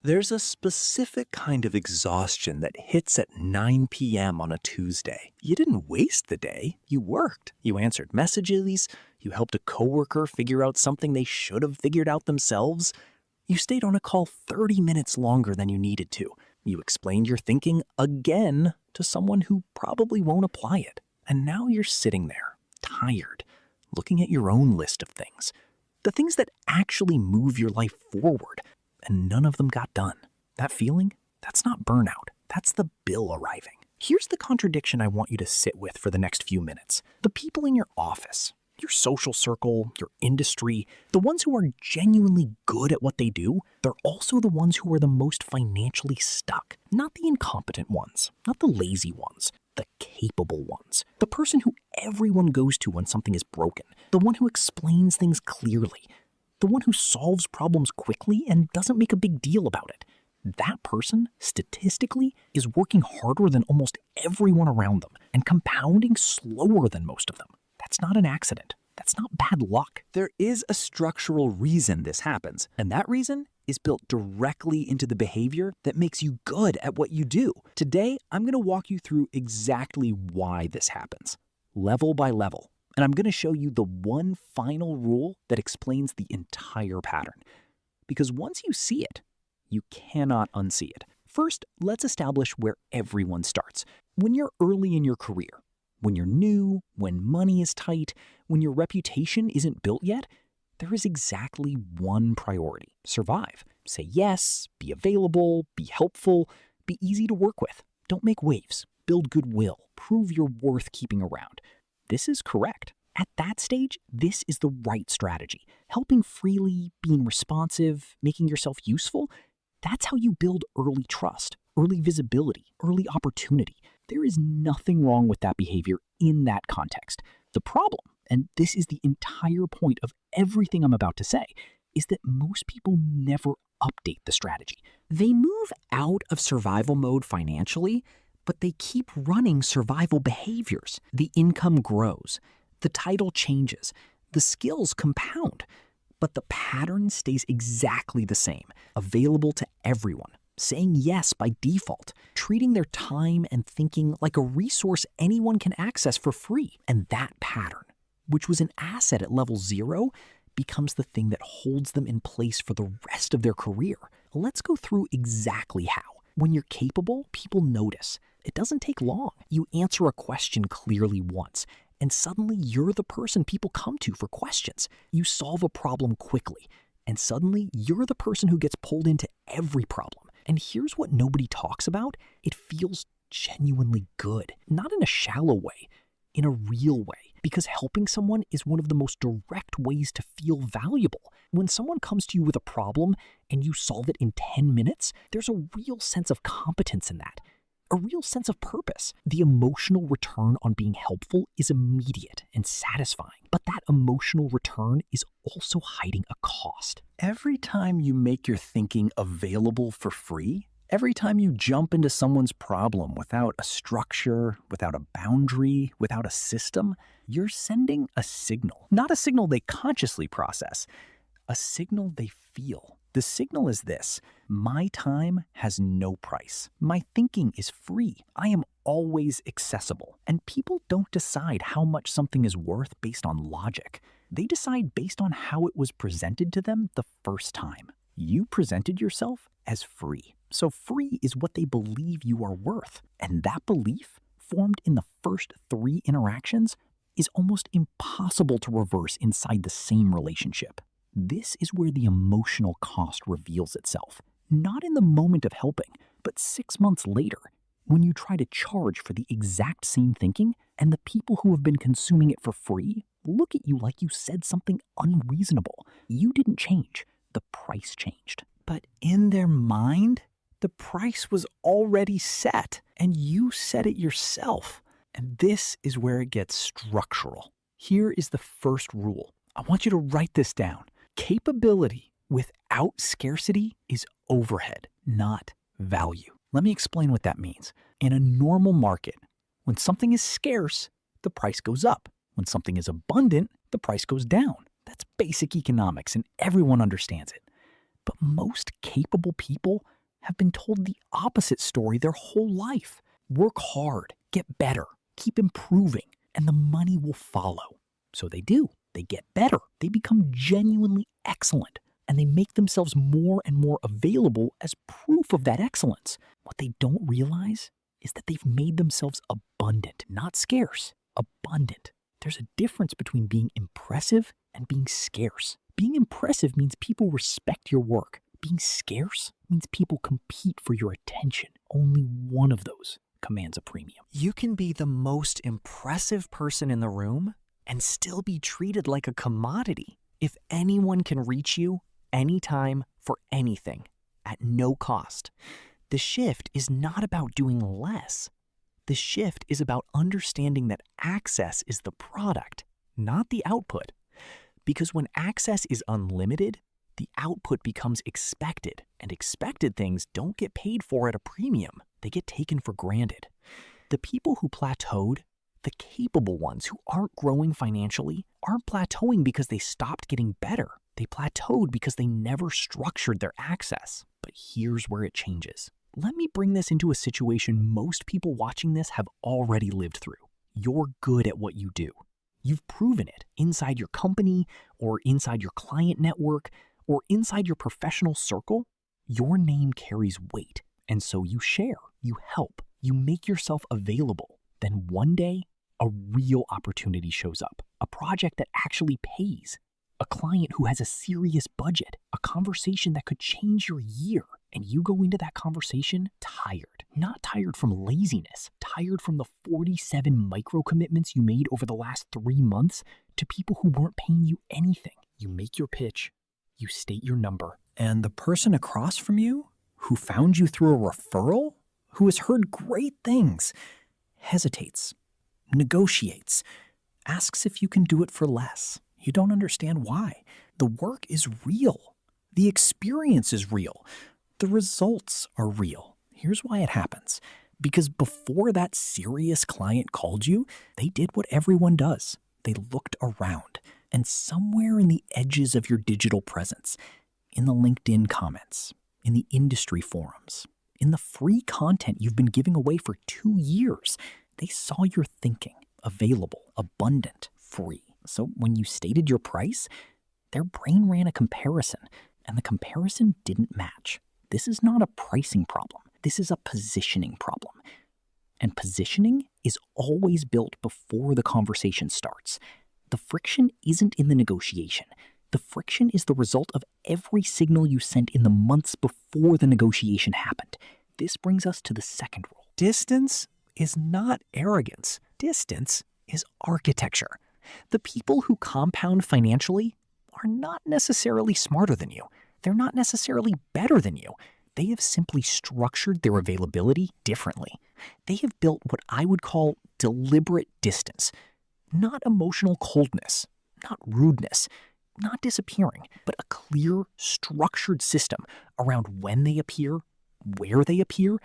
There's a specific kind of exhaustion that hits at 9 p.m. on a Tuesday. You didn't waste the day. You worked. You answered messages. You helped a coworker figure out something they should have figured out themselves. You stayed on a call 30 minutes longer than you needed to. You explained your thinking again to someone who probably won't apply it. And now you're sitting there, tired, looking at your own list of things. The things that actually move your life forward. And none of them got done. That feeling? That's not burnout. That's the bill arriving. Here's the contradiction I want you to sit with for the next few minutes. The people in your office, your social circle, your industry, the ones who are genuinely good at what they do, they're also the ones who are the most financially stuck. Not the incompetent ones, not the lazy ones, the capable ones. The person who everyone goes to when something is broken. The one who explains things clearly. The one who solves problems quickly and doesn't make a big deal about it. That person, statistically, is working harder than almost everyone around them and compounding slower than most of them. That's not an accident. That's not bad luck. There is a structural reason this happens, and that reason is built directly into the behavior that makes you good at what you do. Today, I'm going to walk you through exactly why this happens, level by level. And I'm going to show you the one final rule that explains the entire pattern. Because once you see it, you cannot unsee it. First, let's establish where everyone starts. When you're early in your career, when you're new, when money is tight, when your reputation isn't built yet, there is exactly one priority: survive. Say yes, be available, be helpful, be easy to work with. Don't make waves. Build goodwill. Prove you're worth keeping around. This is correct. At that stage, this is the right strategy. Helping freely, being responsive, making yourself useful, that's how you build early trust, early visibility, early opportunity. There is nothing wrong with that behavior in that context. The problem, and this is the entire point of everything I'm about to say, is that most people never update the strategy. They move out of survival mode financially, but they keep running survival behaviors. The income grows, the title changes, the skills compound, but the pattern stays exactly the same, available to everyone, saying yes by default, treating their time and thinking like a resource anyone can access for free. And that pattern, which was an asset at level 0, becomes the thing that holds them in place for the rest of their career. Let's go through exactly how. When you're capable, people notice. It doesn't take long. You answer a question clearly once, and suddenly you're the person people come to for questions. You solve a problem quickly, and suddenly you're the person who gets pulled into every problem. And here's what nobody talks about. It feels genuinely good, not in a shallow way, in a real way, because helping someone is one of the most direct ways to feel valuable. When someone comes to you with a problem and you solve it in 10 minutes, there's a real sense of competence in that. A real sense of purpose. The emotional return on being helpful is immediate and satisfying, but that emotional return is also hiding a cost. Every time you make your thinking available for free, every time you jump into someone's problem without a structure, without a boundary, without a system, you're sending a signal. Not a signal they consciously process, a signal they feel. The signal is this: my time has no price. My thinking is free. I am always accessible. And people don't decide how much something is worth based on logic. They decide based on how it was presented to them the first time. You presented yourself as free. So free is what they believe you are worth. And that belief, formed in the first 3 interactions, is almost impossible to reverse inside the same relationship. This is where the emotional cost reveals itself. Not in the moment of helping, but 6 months later, when you try to charge for the exact same thinking, and the people who have been consuming it for free look at you like you said something unreasonable. You didn't change. The price changed. But in their mind, the price was already set, and you set it yourself. And this is where it gets structural. Here is the first rule. I want you to write this down. Capability without scarcity is overhead, not value. Let me explain what that means. In a normal market, when something is scarce, the price goes up. When something is abundant, the price goes down. That's basic economics, and everyone understands it. But most capable people have been told the opposite story their whole life. Work hard, get better, keep improving, and the money will follow. So they do. They get better. They become genuinely excellent. And they make themselves more and more available as proof of that excellence. What they don't realize is that they've made themselves abundant, not scarce, abundant. There's a difference between being impressive and being scarce. Being impressive means people respect your work. Being scarce means people compete for your attention. Only one of those commands a premium. You can be the most impressive person in the room and still be treated like a commodity. If anyone can reach you anytime for anything at no cost, the shift is not about doing less. The shift is about understanding that access is the product, not the output. Because when access is unlimited, the output becomes expected, and expected things don't get paid for at a premium. They get taken for granted. The people who plateaued, the capable ones who aren't growing financially, aren't plateauing because they stopped getting better. They plateaued because they never structured their access. But here's where it changes. Let me bring this into a situation most people watching this have already lived through. You're good at what you do. You've proven it inside your company or inside your client network or inside your professional circle. Your name carries weight, and so you share, you help, you make yourself available. Then one day, a real opportunity shows up, a project that actually pays, a client who has a serious budget, a conversation that could change your year. And you go into that conversation tired. Not tired from laziness, tired from the 47 micro commitments you made over the last 3 months to people who weren't paying you anything. You make your pitch, you state your number, and the person across from you, who found you through a referral, who has heard great things, hesitates, negotiates, asks if you can do it for less. You don't understand why. The work is real. The experience is real. The results are real. Here's why it happens. Because before that serious client called you, they did what everyone does. They looked around. And somewhere in the edges of your digital presence, in the LinkedIn comments, in the industry forums, in the free content you've been giving away for 2 years, they saw your thinking, available, abundant, free. So when you stated your price, their brain ran a comparison, and the comparison didn't match. This is not a pricing problem. This is a positioning problem. And positioning is always built before the conversation starts. The friction isn't in the negotiation. The friction is the result of every signal you sent in the months before the negotiation happened. This brings us to the second rule. Distance is not arrogance. Distance is architecture. The people who compound financially are not necessarily smarter than you. They're not necessarily better than you. They have simply structured their availability differently. They have built what I would call deliberate distance. Not emotional coldness, not rudeness, not disappearing, but a clear, structured system around when they appear, where they appear,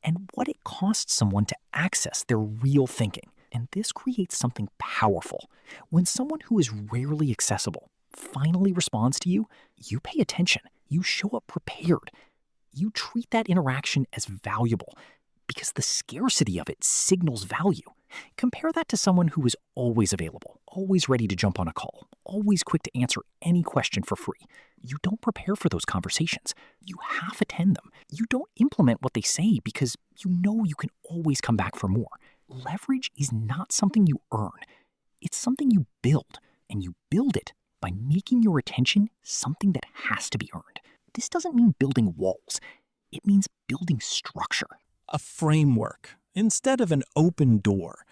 and what it costs someone to access their real thinking. And this creates something powerful. When someone who is rarely accessible finally responds to you, you pay attention. You show up prepared. You treat that interaction as valuable because the scarcity of it signals value. Compare that to someone who is always available, always ready to jump on a call, always quick to answer any question for free. You don't prepare for those conversations. You half attend them. You don't implement what they say because you know you can always come back for more. Leverage is not something you earn. It's something you build, and you build it by making your attention something that has to be earned. This doesn't mean building walls. It means building structure. A framework instead of an open door.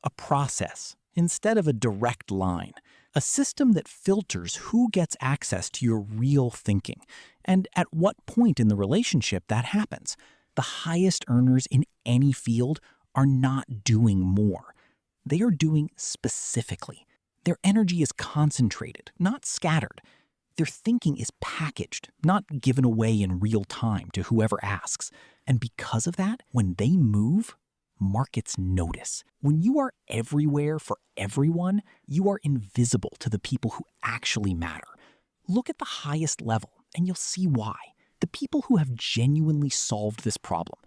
A process instead of a direct line. A system that filters who gets access to your real thinking and at what point in the relationship that happens. The highest earners in any field are not doing more. They are doing specifically. Their energy is concentrated, not scattered. Their thinking is packaged, not given away in real time to whoever asks. And because of that, when they move, markets notice. When you are everywhere for everyone, you are invisible to the people who actually matter. Look at the highest level, and you'll see why. The people who have genuinely solved this problem,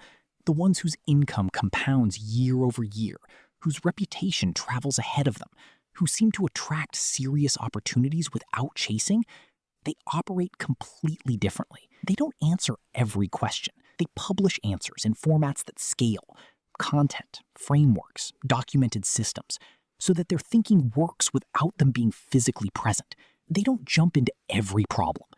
the ones whose income compounds year over year, whose reputation travels ahead of them, who seem to attract serious opportunities without chasing, they operate completely differently. They don't answer every question. They publish answers in formats that scale, content, frameworks, documented systems, so that their thinking works without them being physically present. They don't jump into every problem.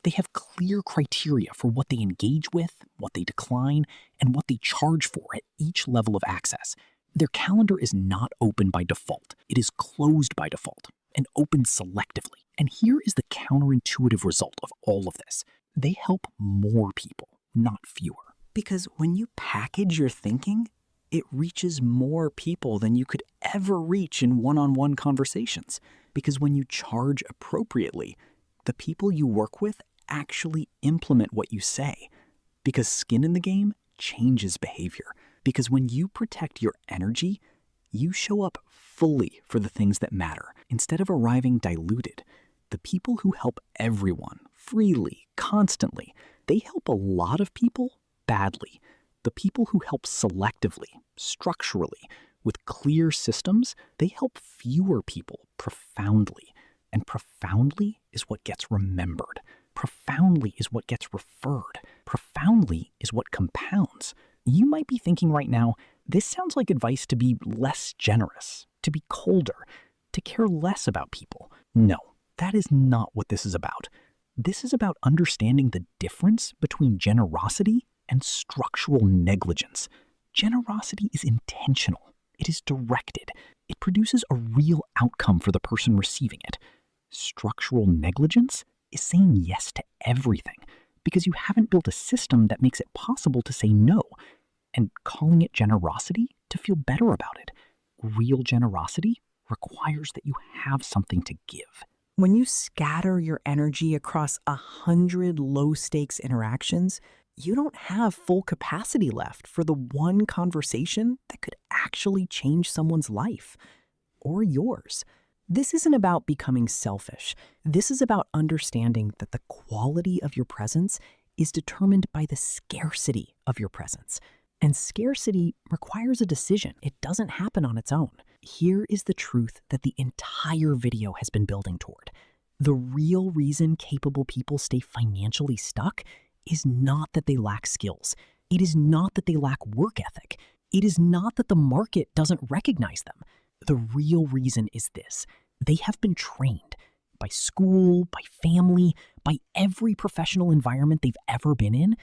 They have clear criteria for what they engage with, what they decline, and what they charge for at each level of access. Their calendar is not open by default. It is closed by default and open selectively. And here is the counterintuitive result of all of this. They help more people, not fewer. Because when you package your thinking, it reaches more people than you could ever reach in one-on-one conversations. Because when you charge appropriately, the people you work with actually implement what you say. Because skin in the game changes behavior. Because when you protect your energy, you show up fully for the things that matter, instead of arriving diluted. The people who help everyone, freely, constantly, they help a lot of people badly. The people who help selectively, structurally, with clear systems, they help fewer people profoundly. And profoundly is what gets remembered. Profoundly is what gets referred. Profoundly is what compounds. You might be thinking right now, this sounds like advice to be less generous, to be colder, to care less about people. No, that is not what this is about. This is about understanding the difference between generosity and structural negligence. Generosity is intentional. It is directed. It produces a real outcome for the person receiving it. Structural negligence is saying yes to everything because you haven't built a system that makes it possible to say no, and calling it generosity to feel better about it. Real generosity requires that you have something to give. When you scatter your energy across 100 low-stakes interactions, you don't have full capacity left for the one conversation that could actually change someone's life, or yours. This isn't about becoming selfish. This is about understanding that the quality of your presence is determined by the scarcity of your presence. And scarcity requires a decision. It doesn't happen on its own. Here is the truth that the entire video has been building toward. The real reason capable people stay financially stuck is not that they lack skills. It is not that they lack work ethic. It is not that the market doesn't recognize them. The real reason is this. They have been trained by school, by family, by every professional environment they've ever been in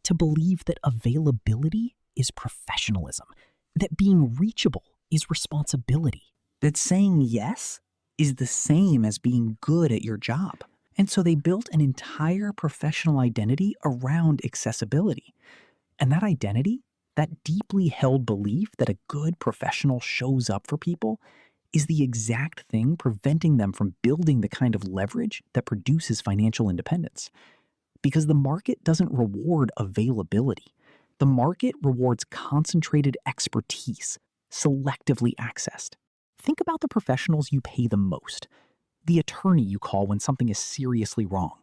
to believe that availability is professionalism, that being reachable is responsibility, that saying yes is the same as being good at your job. And so they built an entire professional identity around accessibility. And that identity, that deeply held belief that a good professional shows up for people, is the exact thing preventing them from building the kind of leverage that produces financial independence. Because the market doesn't reward availability. The market rewards concentrated expertise, selectively accessed. Think about the professionals you pay the most. The attorney you call when something is seriously wrong.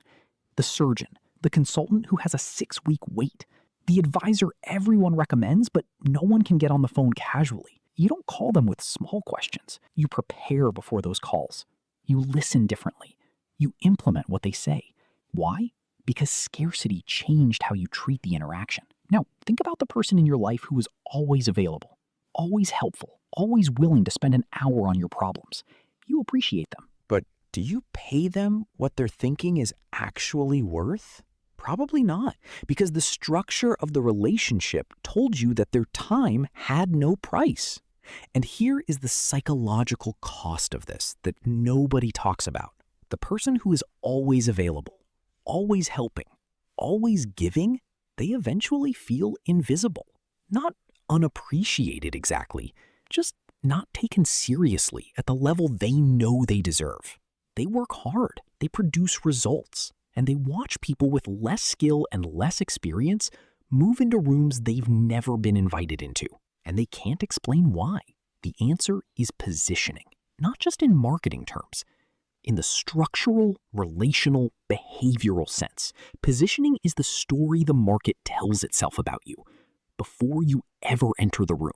The surgeon, the consultant who has a 6-week wait. The advisor everyone recommends, but no one can get on the phone casually. You don't call them with small questions. You prepare before those calls. You listen differently. You implement what they say. Why? Because scarcity changed how you treat the interaction. Now, think about the person in your life who is always available, always helpful, always willing to spend an hour on your problems. You appreciate them. But do you pay them what their thinking is actually worth? Probably not, because the structure of the relationship told you that their time had no price. And here is the psychological cost of this that nobody talks about. The person who is always available, always helping, always giving, they eventually feel invisible. Not unappreciated exactly, just not taken seriously at the level they know they deserve. They work hard, they produce results, and they watch people with less skill and less experience move into rooms they've never been invited into. And they can't explain why. The answer is positioning, not just in marketing terms. In the structural, relational, behavioral sense, positioning is the story the market tells itself about you before you ever enter the room.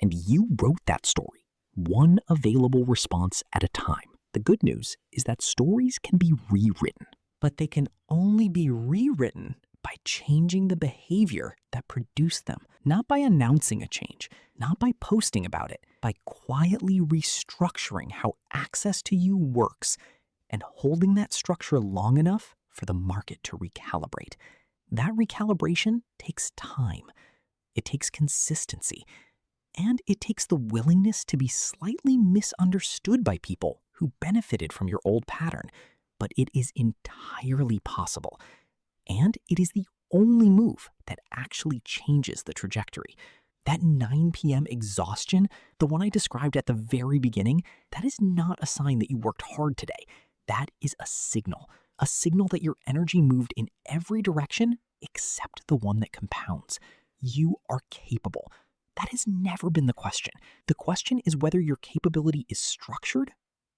And you wrote that story, one available response at a time. The good news is that stories can be rewritten. But they can only be rewritten by changing the behavior that produced them, not by announcing a change, not by posting about it, by quietly restructuring how access to you works and holding that structure long enough for the market to recalibrate. That recalibration takes time. It takes consistency. And it takes the willingness to be slightly misunderstood by people who benefited from your old pattern. But it is entirely possible. And it is the only move that actually changes the trajectory. That 9 p.m. exhaustion, the one I described at the very beginning, that is not a sign that you worked hard today. That is a signal that your energy moved in every direction except the one that compounds. You are capable. That has never been the question. The question is whether your capability is structured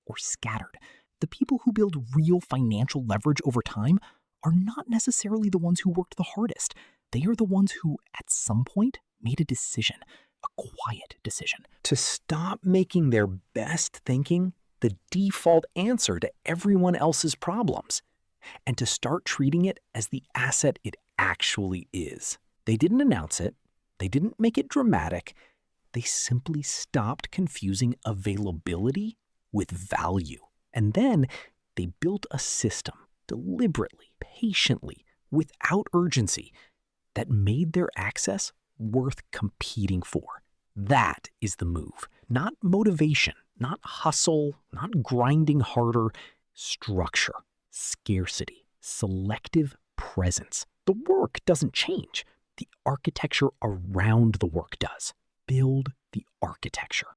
or scattered. The people who build real financial leverage over time are not necessarily the ones who worked the hardest. They are the ones who, at some point, made a decision, a quiet decision, to stop making their best thinking the default answer to everyone else's problems, and to start treating it as the asset it actually is. They didn't announce it. They didn't make it dramatic. They simply stopped confusing availability with value. And then they built a system, deliberately, patiently, without urgency, that made their access worth competing for. That is the move. Not motivation, not hustle, not grinding harder. Structure, scarcity, selective presence. The work doesn't change. The architecture around the work does. Build the architecture.